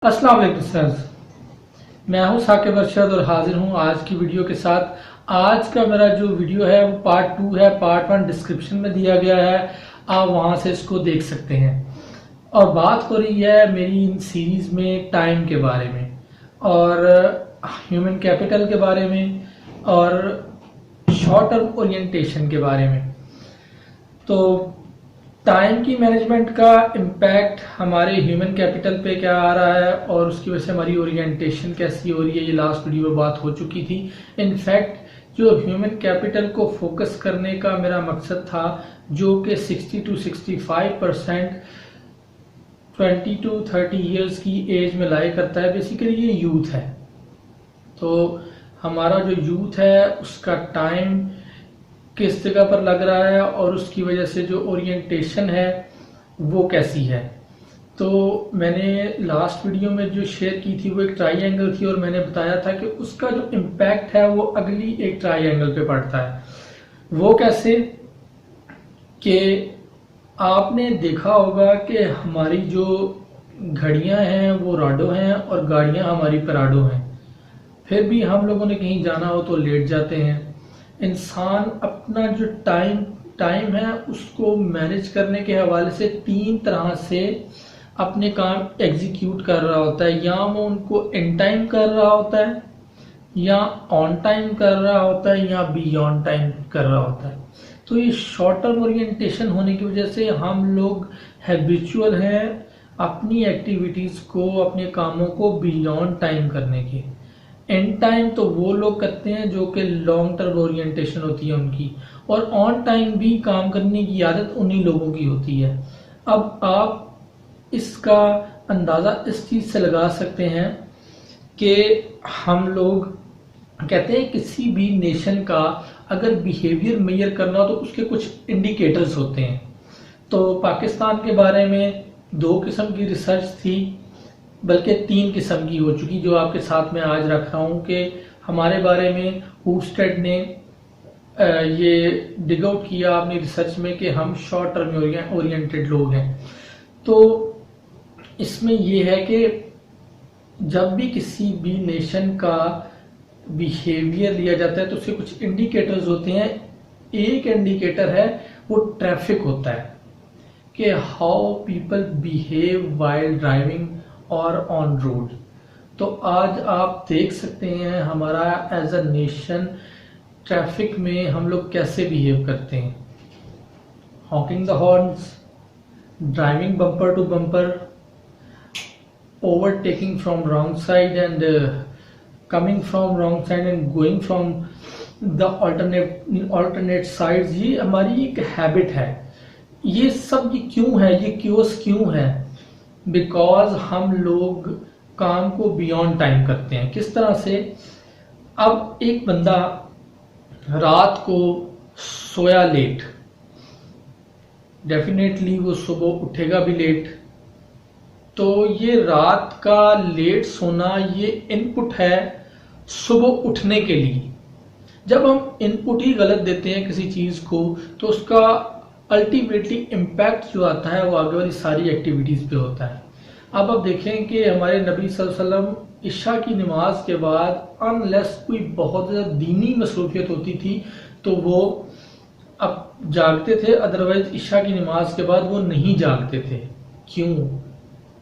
अस्सलाम वालेकुम सर। मैं हूं साकिब अरशद और हाजिर हूं आज की वीडियो के साथ। आज का मेरा जो वीडियो है वो पार्ट 2 है। पार्ट 1 डिस्क्रिप्शन में दिया गया है, आप वहां से इसको देख सकते हैं। और बात हो रही है मेरी इन सीरीज में टाइम के बारे में और ह्यूमन कैपिटल के बारे में और शॉर्ट टर्म ओरिएंटेशन के बारे में। तो टाइम की मैनेजमेंट का इम्पैक्ट हमारे ह्यूमन कैपिटल पे क्या आ रहा है और उसकी वजह से हमारी ओरिएंटेशन कैसी हो रही है, ये लास्ट वीडियो में बात हो चुकी थी। इनफैक्ट जो ह्यूमन कैपिटल को फोकस करने का मेरा मकसद था, जो कि 60 to 65% 20 to 30 ईयर्स की एज में लाई करता है, बेसिकली ये यूथ है। तो हमारा जो यूथ है उसका टाइम किस जगह पर लग रहा है और उसकी वजह से जो ओरिएंटेशन है वो कैसी है। तो मैंने लास्ट वीडियो में जो शेयर की थी वो एक ट्राइंगल थी और मैंने बताया था कि उसका जो इम्पैक्ट है वो अगली एक ट्राइंगल पे पड़ता है। वो कैसे कि आपने देखा होगा कि हमारी जो घड़ियां हैं वो राडो हैं और गाड़ियां हमारी पराडो हैं। फिर भी हम लोगों ने कहीं जाना हो तो लेट जाते हैं। इंसान अपना जो टाइम है उसको मैनेज करने के हवाले से 3 तरह से अपने काम एग्जीक्यूट कर रहा होता है। या वो उनको इन टाइम कर रहा होता है, या ऑन टाइम कर रहा होता है, या बियॉन्ड टाइम कर रहा होता है। तो ये शॉर्ट टर्म ओरिएंटेशन होने की वजह से हम लोग हैबिचुअल हैं अपनी एक्टिविटीज को, अपने कामों को बियॉन्ड टाइम करने के। एंड टाइम तो वो लोग करते हैं जो कि लॉन्ग टर्म ओरिएंटेशन होती है उनकी, और ऑन टाइम भी काम करने की आदत उन्हीं लोगों की होती है। अब आप इसका अंदाजा इस चीज से लगा सकते हैं कि हम लोग कहते हैं किसी भी नेशन का अगर बिहेवियर मेजर करना हो तो उसके कुछ इंडिकेटर्स होते हैं। तो पाकिस्तान के बारे में 2 किस्म की रिसर्च थी, बल्कि 3 किस्म की हो चुकी, जो आपके साथ में आज रख रहा हूं कि हमारे बारे में हूस्टेड ने ये डिग आउट किया अपनी रिसर्च में कि हम शॉर्ट टर्म ओरिएंटेड लोग हैं। तो इसमें ये है कि जब भी किसी भी नेशन का बिहेवियर लिया जाता है तो उसके कुछ इंडिकेटर्स होते हैं। एक इंडिकेटर है वो ट्रैफिक होता है कि how people behave while driving और ऑन रोड। तो आज आप देख सकते हैं हमारा एज अ नेशन ट्रैफिक में हम लोग कैसे बिहेव करते हैं। Honking the horns, driving bumper to bumper, overtaking from wrong side and coming from wrong side and going from the alternate sides, ये हमारी एक हैबिट है। ये सब ये क्यों है, ये क्यों है? बिकॉज हम लोग काम को बियॉन्ड टाइम करते हैं। किस तरह से? अब एक बंदा रात को सोया लेट, डेफिनेटली वो सुबह उठेगा भी लेट। तो ये रात का लेट सोना ये इनपुट है सुबह उठने के लिए। जब हम इनपुट ही गलत देते हैं किसी चीज को तो उसका अल्टीमेटली इम्पैक्ट जो आता है वो आगे वाली सारी एक्टिविटीज पे होता है। अब आप देखें कि हमारे नबी सल्लल्लाहु अलैहि वसल्लम इशा की नमाज के बाद अनलेस कोई बहुत ज़्यादा दीनी मसरूफियत होती थी तो वो अब जागते थे, अदरवाइज इशा की नमाज के बाद वो नहीं जागते थे। क्यों?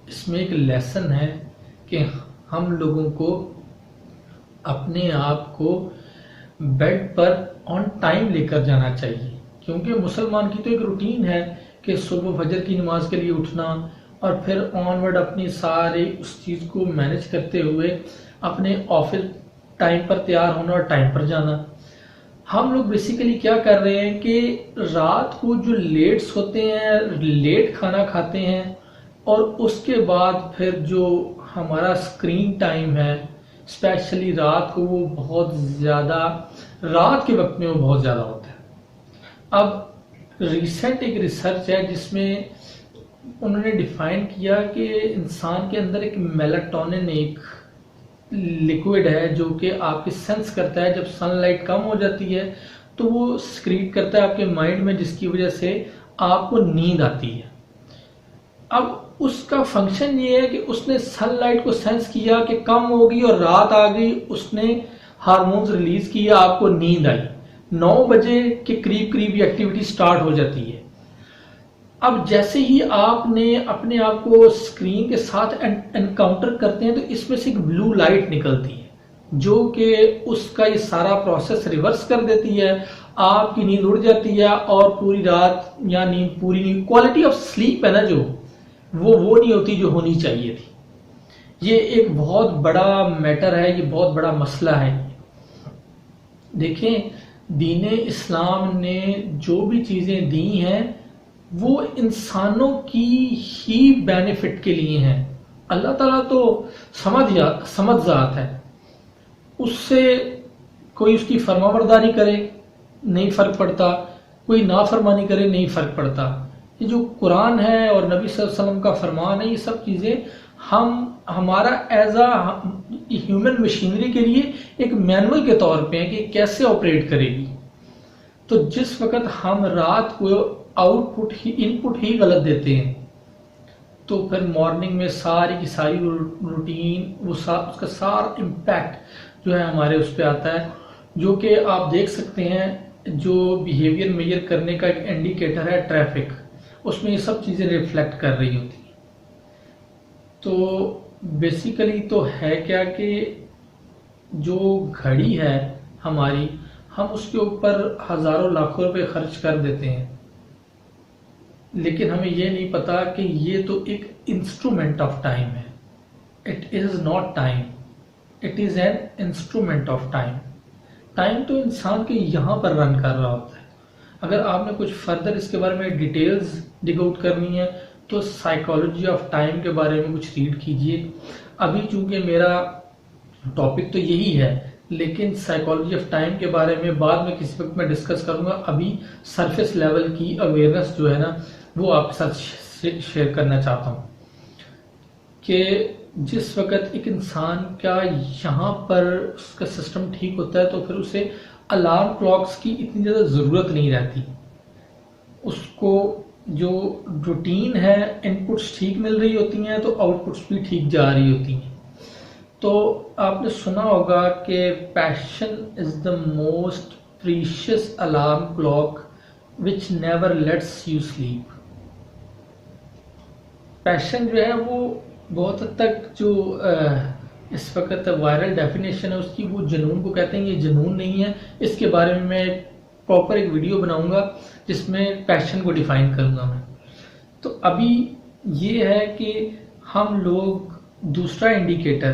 इसमें एक लेसन है कि हम लोगों को अपने आप को बेड पर ऑन टाइम लेकर जाना चाहिए, क्योंकि मुसलमान की तो एक रूटीन है कि सुबह फजर की नमाज के लिए उठना और फिर ऑनवर्ड अपनी सारी उस चीज़ को मैनेज करते हुए अपने ऑफिस टाइम पर तैयार होना और टाइम पर जाना। हम लोग बेसिकली क्या कर रहे हैं कि रात को जो लेट सोते हैं, लेट खाना खाते हैं और उसके बाद फिर जो हमारा स्क्रीन टाइम है स्पेशली रात को, वो बहुत ज़्यादा रात के वक्त में वो बहुत ज़्यादा होता है। अब रिसेंट एक रिसर्च है जिसमें उन्होंने डिफाइन किया कि इंसान के अंदर एक मेलाटोनिन एक लिक्विड है जो कि आपके सेंस करता है जब सनलाइट कम हो जाती है तो वो सिक्रीट करता है आपके माइंड में, जिसकी वजह से आपको नींद आती है। अब उसका फंक्शन ये है कि उसने सनलाइट को सेंस किया कि कम होगी और रात आ गई, उसने हार्मोन्स रिलीज किया, आपको नींद आई। 9 बजे के करीब करीब ये एक्टिविटी स्टार्ट हो जाती है। अब जैसे ही आपने अपने आप को स्क्रीन के साथ एनकाउंटर करते हैं तो इसमें से एक ब्लू लाइट निकलती है जो कि उसका ये सारा प्रोसेस रिवर्स कर देती है। आपकी नींद उड़ जाती है और पूरी रात या नींद पूरी नींद, क्वालिटी ऑफ स्लीप है ना जो वो नहीं होती जो होनी चाहिए थी। ये एक बहुत बड़ा मैटर है, ये बहुत बड़ा मसला है। देखें, दीन इस्लाम ने जो भी चीजें दी हैं वो इंसानों की ही बेनिफिट के लिए हैं। अल्लाह ताला तो समझ जात है, उससे कोई उसकी फरमाबरदारी करे नहीं फर्क पड़ता, कोई नाफरमानी करे नहीं फर्क पड़ता। ये जो कुरान है और नबी सल्लल्लाहु अलैहि वसल्लम का फरमान है, ये सब चीजें हमारा एज अ ह्यूमन मशीनरी के लिए एक मैनुअल के तौर पे है कि कैसे ऑपरेट करेगी। तो जिस वक्त हम रात को इनपुट ही गलत देते हैं तो फिर मॉर्निंग में सारी की सारी रूटीन उसका सारा इम्पैक्ट जो है हमारे उस पर आता है। जो कि आप देख सकते हैं, जो बिहेवियर मेजर करने का एक इंडिकेटर है ट्रैफिक, उसमें ये सब चीजें रिफ्लेक्ट कर रही होती हैं। तो बेसिकली तो है क्या कि जो घड़ी है हमारी, हम उसके ऊपर हजारों लाखों रुपए खर्च कर देते हैं, लेकिन हमें ये नहीं पता कि ये तो एक इंस्ट्रूमेंट ऑफ टाइम है। It is not time, it is an instrument of time. Time तो इंसान के यहाँ पर रन कर रहा होता है। अगर आपने कुछ फर्दर इसके बारे में डिटेल्स डिग आउट करनी है तो साइकोलॉजी ऑफ टाइम के बारे में कुछ रीड कीजिए। अभी चूंकि मेरा टॉपिक तो यही है, लेकिन साइकोलॉजी ऑफ टाइम के बारे में बाद में किसी वक्त मैं डिस्कस करूंगा। अभी सरफेस लेवल की अवेयरनेस जो है ना वो आपके साथ शेयर करना चाहता हूं कि जिस वक्त एक इंसान का यहाँ पर उसका सिस्टम ठीक होता है तो फिर उसे अलार्म क्लॉक्स की इतनी ज़्यादा ज़रूरत नहीं रहती। उसको जो रूटीन है, इनपुट्स ठीक मिल रही होती हैं तो आउटपुट्स भी ठीक जा रही होती हैं। तो आपने सुना होगा कि passion is the most precious alarm clock which never lets you sleep. Passion जो है वो बहुत हद तक जो इस वक्त वायरल डेफिनेशन है उसकी, वो जुनून को कहते हैं। ये जुनून नहीं है, इसके बारे में मैं प्रॉपर एक वीडियो बनाऊंगा जिसमें पैशन को डिफाइन करूंगा मैं। तो अभी ये है कि हम लोग दूसरा इंडिकेटर,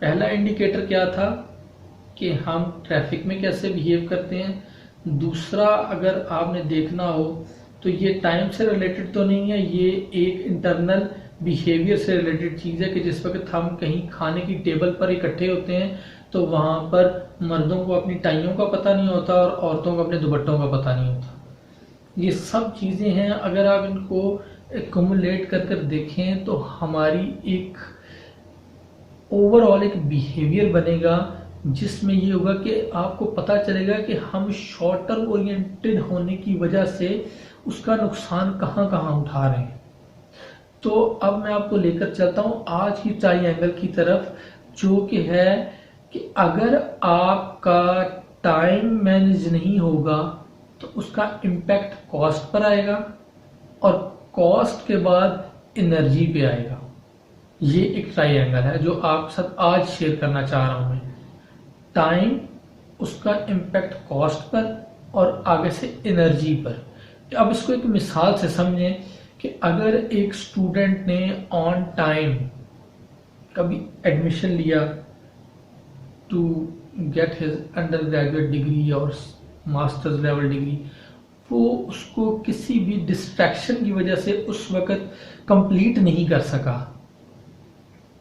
पहला इंडिकेटर क्या था कि हम ट्रैफिक में कैसे बिहेव करते हैं। दूसरा अगर आपने देखना हो तो ये टाइम से रिलेटेड तो नहीं है, ये एक इंटरनल बिहेवियर से रिलेटेड चीज़ है कि जिस वक्त हम कहीं खाने की टेबल पर इकट्ठे होते हैं तो वहाँ पर मर्दों को अपनी टाइयों का पता नहीं होता और औरतों को अपने दुपट्टों का पता नहीं होता। ये सब चीज़ें हैं, अगर आप इनको एक्युमुलेट कर कर देखें तो हमारी एक ओवरऑल एक बिहेवियर बनेगा जिसमें ये होगा कि आपको पता चलेगा कि हम शॉर्ट टर्म ओरिएंटेड होने की वजह से उसका नुकसान कहाँ कहाँ उठा रहे हैं। तो अब मैं आपको लेकर चलता हूँ आज की ट्रायंगल की तरफ, जो कि है कि अगर आपका टाइम मैनेज नहीं होगा तो उसका इम्पैक्ट कॉस्ट पर आएगा और कॉस्ट के बाद एनर्जी पे आएगा। ये एक ट्रायंगल है जो आपके साथ आज शेयर करना चाह रहा हूं मैं। टाइम, उसका इम्पैक्ट कॉस्ट पर और आगे से एनर्जी पर। अब इसको एक मिसाल से समझें कि अगर एक स्टूडेंट ने ऑन टाइम कभी एडमिशन लिया to get his undergraduate degree और मास्टर्स लेवल डिग्री, वो उसको किसी भी डिस्ट्रैक्शन की वजह से उस वक्त कंप्लीट नहीं कर सका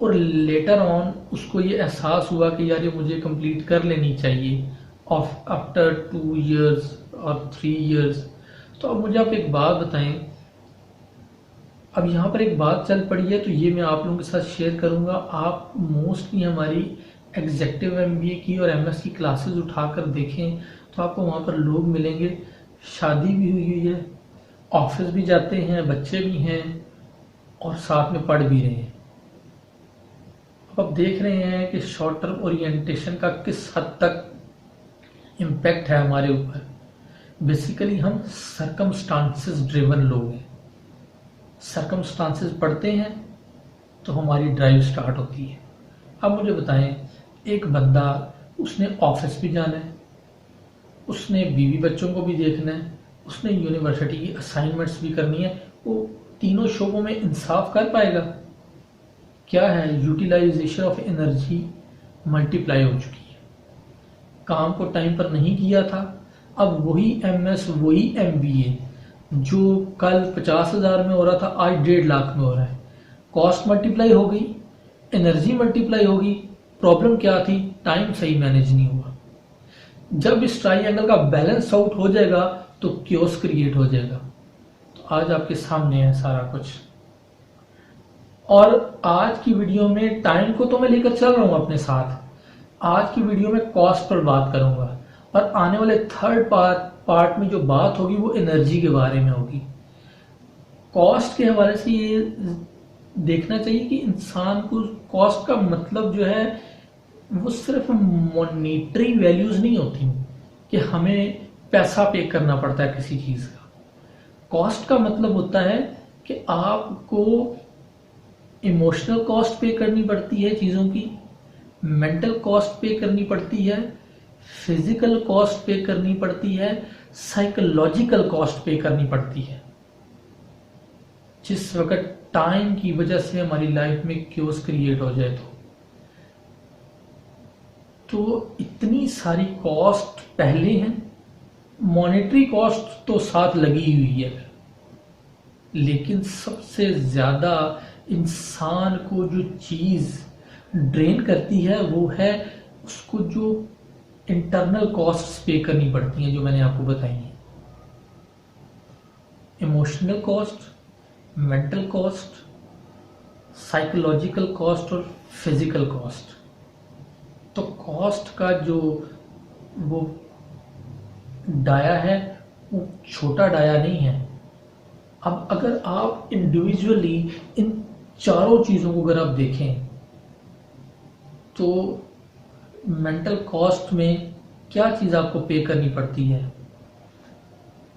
और लेटर ऑन उसको ये एहसास हुआ कि यार ये मुझे कंप्लीट कर लेनी चाहिए आफ्टर 2 years और 3 years। तो अब मुझे आप एक बात बताएं, अब यहाँ पर एक बात चल पड़ी है तो ये मैं आप लोगों के साथ शेयर करूँगा। आप मोस्टली हमारी एग्जेक्टिव एमबीए की और एमएस की क्लासेस उठाकर देखें तो आपको वहाँ पर लोग मिलेंगे, शादी भी हुई है, ऑफिस भी जाते हैं, बच्चे भी हैं, और साथ में पढ़ भी रहे हैं। अब देख रहे हैं कि शॉर्ट टर्म ओरिएंटेशन का किस हद तक इम्पैक्ट है हमारे ऊपर। बेसिकली हम सरकमस्टांसेस ड्रिवन लोग हैं। सरकमस्टांसेस पढ़ते हैं तो हमारी ड्राइव स्टार्ट होती है। अब मुझे बताएं, एक बंदा, उसने ऑफिस भी जाना है, उसने बीवी बच्चों को भी देखना है, उसने यूनिवर्सिटी की असाइनमेंट्स भी करनी है, वो तीनों शोबों में इंसाफ कर पाएगा? क्या है, यूटिलाइजेशन ऑफ एनर्जी मल्टीप्लाई हो चुकी है। काम को टाइम पर नहीं किया था, अब वही एमएस, वही एमबीए जो कल 50,000 में हो रहा था आज 1.5 लाख में हो रहा है। कॉस्ट मल्टीप्लाई हो गई, एनर्जी मल्टीप्लाई होगी। प्रॉब्लम क्या थी? टाइम सही मैनेज नहीं हुआ। जब इस ट्राइंगल का बैलेंस आउट हो जाएगा तो क्योस क्रिएट हो जाएगा। तो आज आपके सामने है सारा कुछ। और आज की वीडियो में टाइम को तो मैं लेकर चल रहा हूं अपने साथ। आज की वीडियो में कॉस्ट पर बात करूंगा और आने वाले थर्ड पार्ट में जो बात होगी वो एनर्जी के बारे में होगी। कॉस्ट के हवाले से ये देखना चाहिए कि इंसान को कॉस्ट का मतलब जो है वो सिर्फ मॉनेटरी वैल्यूज नहीं होती कि हमें पैसा पे करना पड़ता है किसी चीज का। कॉस्ट का मतलब होता है कि आपको इमोशनल कॉस्ट पे करनी पड़ती है चीजों की, मेंटल कॉस्ट पे करनी पड़ती है, फिजिकल कॉस्ट पे करनी पड़ती है, साइकोलॉजिकल कॉस्ट पे करनी पड़ती है। जिस वक्त टाइम की वजह से हमारी लाइफ में क्योस क्रिएट हो जाए तो इतनी सारी कॉस्ट पहले हैं, मॉनेटरी कॉस्ट तो साथ लगी हुई है, लेकिन सबसे ज्यादा इंसान को जो चीज ड्रेन करती है वो है उसको जो इंटरनल कॉस्ट पे करनी पड़ती हैं, जो मैंने आपको बताई है। Emotional cost, mental cost, psychological cost और फिजिकल कॉस्ट। तो कॉस्ट का जो वो डाया है वो छोटा डाया नहीं है। अब अगर आप इंडिविजुअली इन चारों चीजों को अगर आप देखें तो मेंटल कॉस्ट में क्या चीज आपको पे करनी पड़ती है।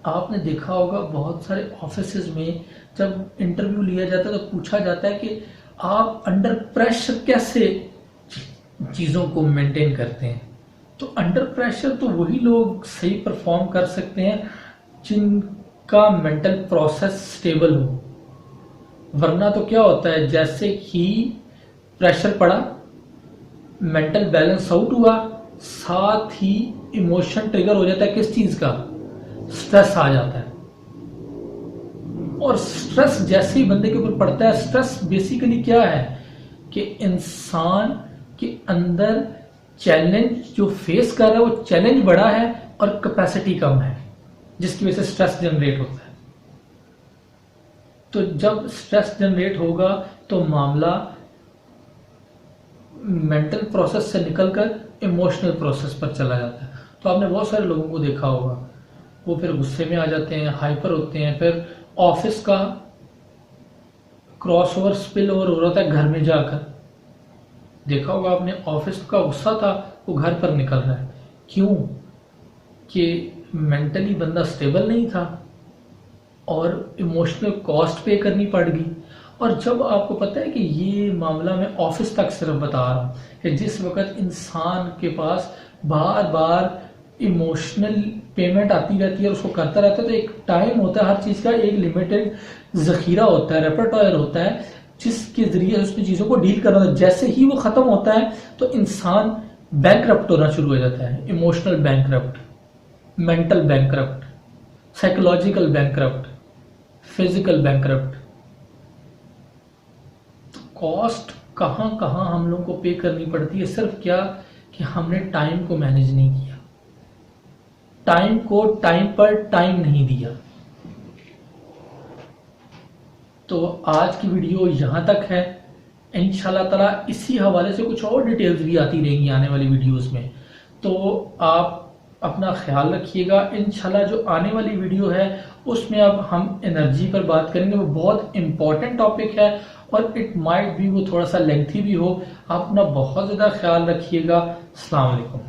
आपने देखा होगा बहुत सारे ऑफिसेज में जब इंटरव्यू लिया जाता है तो पूछा जाता है कि आप अंडर प्रेशर कैसे चीजों को मेंटेन करते हैं। तो अंडर प्रेशर तो वही लोग सही परफॉर्म कर सकते हैं जिनका मेंटल प्रोसेस स्टेबल हो। वरना तो क्या होता है, जैसे ही प्रेशर पड़ा, मेंटल बैलेंस आउट हुआ, साथ ही इमोशन ट्रिगर हो जाता है। किस चीज का? स्ट्रेस आ जाता है। और स्ट्रेस जैसे ही बंदे के ऊपर पड़ता है, स्ट्रेस बेसिकली क्या है कि इंसान के अंदर चैलेंज जो फेस कर रहा है वो चैलेंज बड़ा है और कैपेसिटी कम है, जिसकी वजह से स्ट्रेस जनरेट होता है। तो जब स्ट्रेस जनरेट होगा तो मामला मेंटल प्रोसेस से निकलकर इमोशनल प्रोसेस पर चला जाता है। तो आपने बहुत सारे लोगों को देखा होगा, वो फिर गुस्से में आ जाते हैं, हाइपर होते हैं, फिर ऑफिस का क्रॉस ओवर स्पिल ओवर हो रहा था घर में जाकर। देखा होगा आपने, ऑफिस का गुस्सा था वो घर पर निकल रहा है। क्यों? कि मेंटली बंदा स्टेबल नहीं था और इमोशनल कॉस्ट पे करनी पड़ गई। और जब आपको पता है कि ये मामला मैं ऑफिस तक सिर्फ बता रहा हूं कि जिस वक्त इंसान के पास बार बार इमोशनल पेमेंट आती रहती है और उसको करता रहता है, तो एक टाइम होता है, हर चीज का एक लिमिटेड जखीरा होता है, रेपर्टोयर होता है, जिसके जरिए उसने चीजों को डील करना होता है। जैसे ही वो खत्म होता है तो इंसान बैंकरप्ट होना शुरू हो जाता है। Emotional bankrupt, mental bankrupt, psychological bankrupt, physical bankrupt. Cost कहां कहां हम लोग को पे करनी पड़ती है? सिर्फ क्या कि हमने टाइम को मैनेज नहीं किया, टाइम को टाइम पर टाइम नहीं दिया। तो आज की वीडियो यहां तक है। इंशाल्लाह ताला इसी हवाले से कुछ और डिटेल्स भी आती रहेंगी आने वाली वीडियोस में। तो आप अपना ख्याल रखिएगा। इंशाल्लाह जो आने वाली वीडियो है उसमें अब हम एनर्जी पर बात करेंगे, वो बहुत इंपॉर्टेंट टॉपिक है और इट माइट भी वो थोड़ा सा लेंथी भी हो। आप अपना बहुत ज़्यादा ख्याल रखिएगा। अस्सलाम वालेकुम।